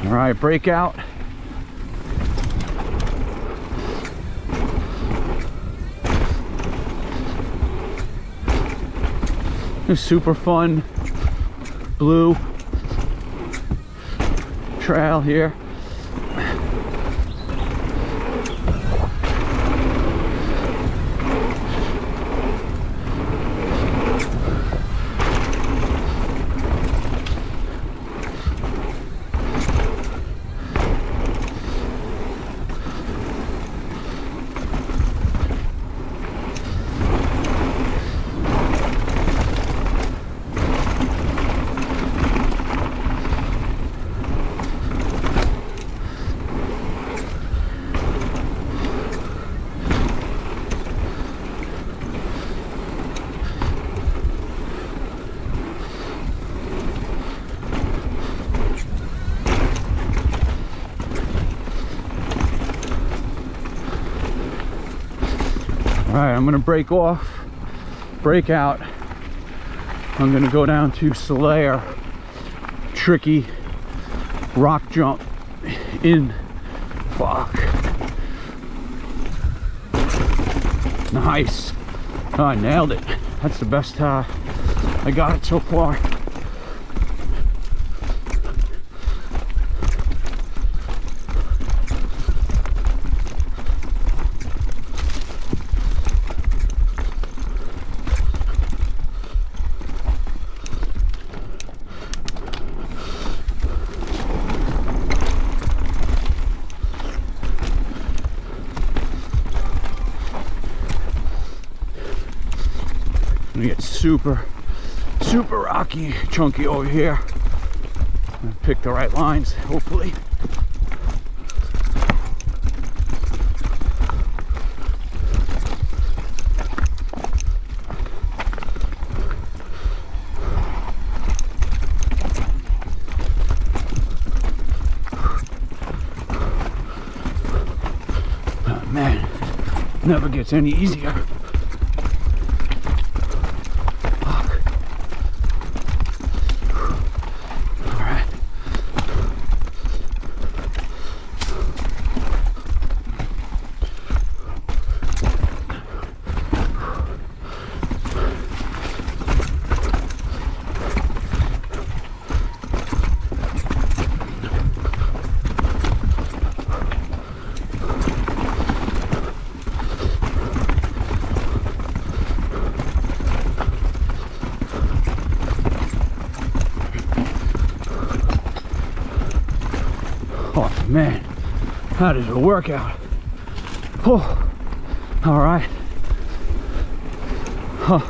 All right, breakout. It's super fun blue trail here. All right, I'm gonna break out. I'm gonna go down to Solaire. Tricky rock jump in. Fuck. Nice. Oh, I nailed it. That's the best I got it so far. Gonna get super rocky, chunky over here. Gonna pick the right lines, hopefully. Oh man, never gets any easier. Oh man, that is a workout. Oh, all right. Huh.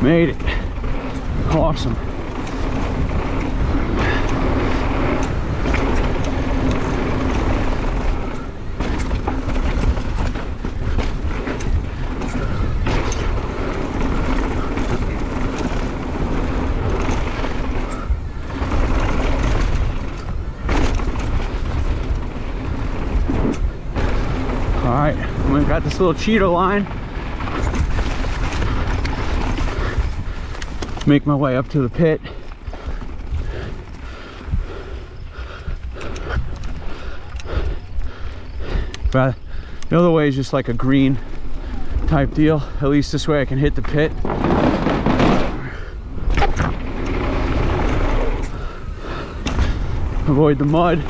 Made it. Awesome. All right, we got this little cheetah line. Make my way up to the pit. But the other way is just like a green type deal. At least this way I can hit the pit. Avoid the mud.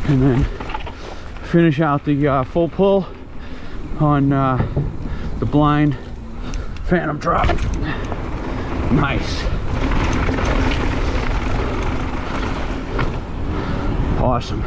And then finish out the full pull on the blind phantom drop. Nice. Awesome.